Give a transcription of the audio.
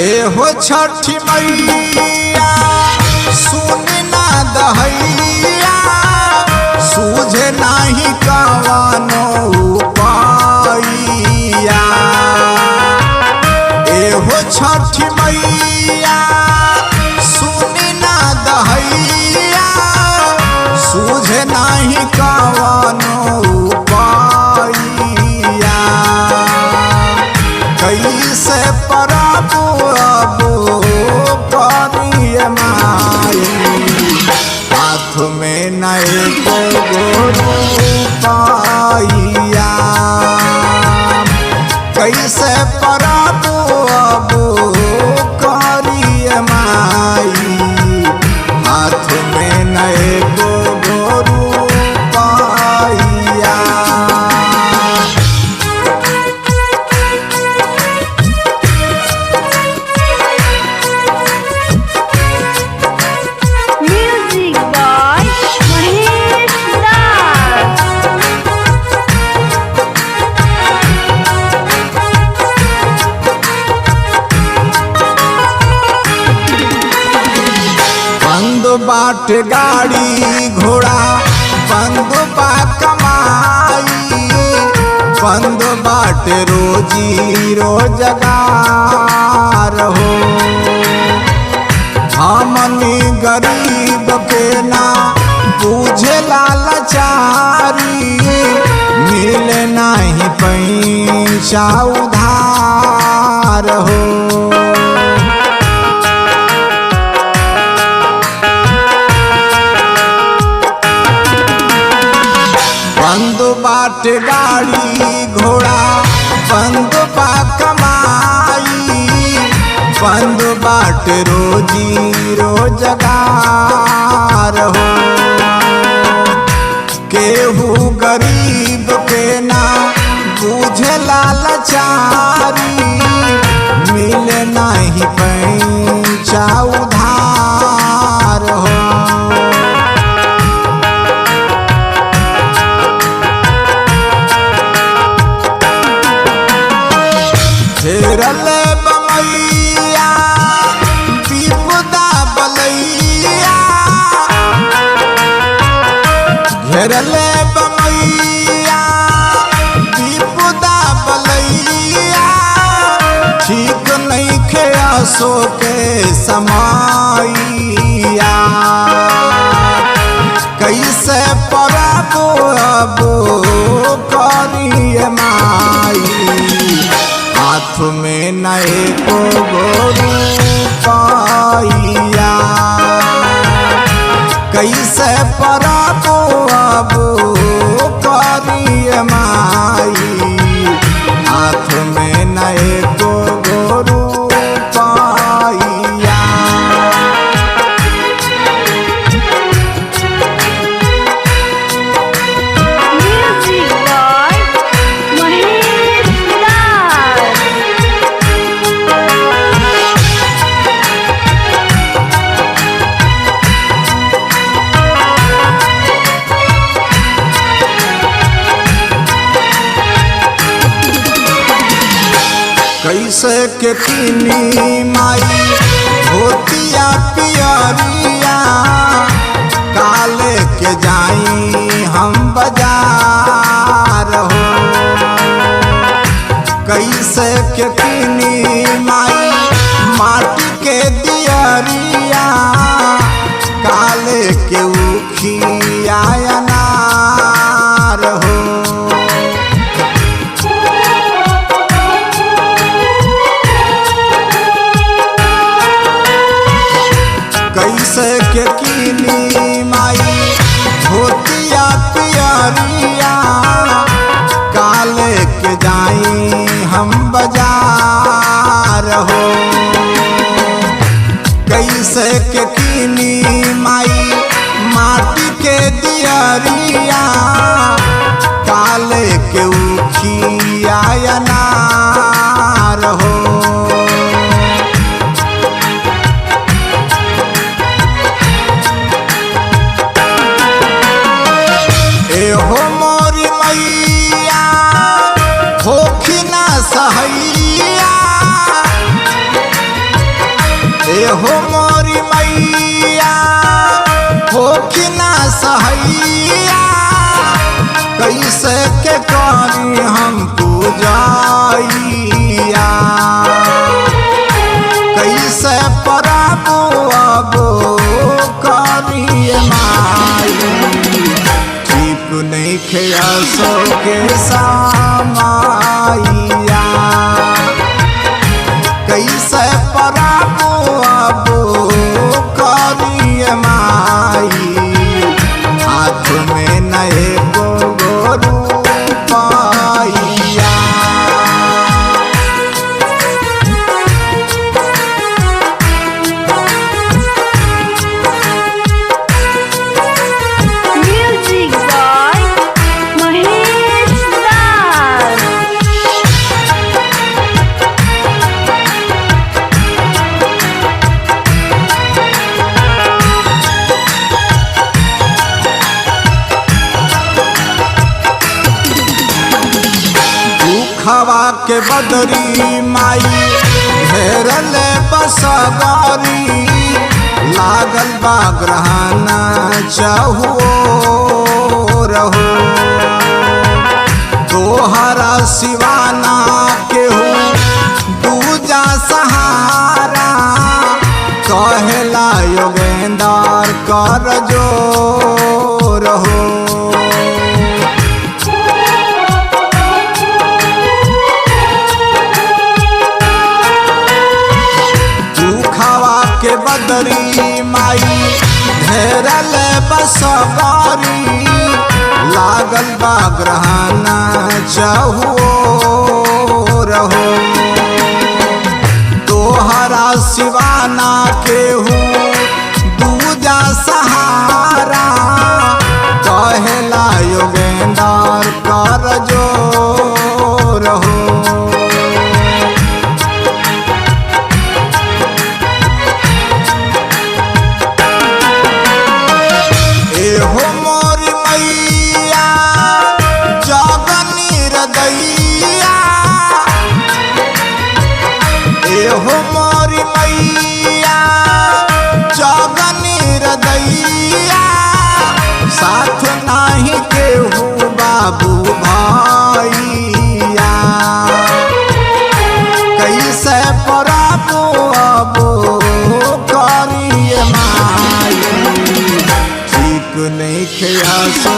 एहो छठी मैया सुन ना दहैया सूझे नाही कवनो उपाइया। एहो छठी मैया सुन ना दहैया सूझे नाही कवनो उपाइया। कैसे परबो हाथ में नए को पाइया। कैसे परबो अब करिए माई हाथ में नए को पाइया। बाट गाड़ी घोड़ा बंद बा कमाई बंद बाट रोजी रोजगार हो। हमनी गरीब के ना बुझे लाचारी मिले नहीं पैसा उधार हो। बंद बाट गाड़ी घोड़ा बंद बा कमाई बंद बाट रोजी रोजगार हो। केहू गरीब के ना बुझे लाचारी मिले नहीं पैसा उधार हो। घेरल बमैया विपदा बलैया घेरल बमैया विपदा बलैया ठीक नहीं खेसो के समाइया। कैसे परबो अब करिए माई हाथ में नए को पाइया। कैसे परबो अब करिए माई हाथ में नए को पाइया। कैसे के पीनी माई धोतिया पियरिया काले के जाई हम बाजार हो। कैसे के पीनी माई माटी के दियरिया काले के उखिया अनार हो। कैसे के कीनी माई धोतिया पियरिया काले के जाई हम बाजार हो। कैसे कैसे के कीनी माई माटी के दियरिया काले के उखिया अनार हो। एहो मोरी मैया होखी ना सहैया, एहो मोरी मैया होखी ना सहैया, कैसे के करी हम पूजाइया, कैसे परबो अबो करिए माई, ठीक नहीं खेया सो के समाइया, कैसे परबो अबो करिए माई, हाथ में नए गोरू पाइया। Music by Mahesh Das. दुखवा के बदरी माई घेरल बसगारी, लागल बा ग्रहण चहुओ रहो, तोहरा सिवाना केहू दूजा सहारा, कहेला योगेंद्र कर जो रहो। के बदरी माई घेरल बसगारी, लागल बा ग्रहण चहुओ रहो, तोहरा सिवाना केहू दूजा सहारा, कहेला योगेंद्र कर जो रहो। एहो मोरी मैया जगनी हृदयिया, एहो मोरी मैया जगनी हृदयिया, साथ नाही केहू बाबू भैया, कैसे परबो अबो करिए माई, ठीक नहीं खेया सो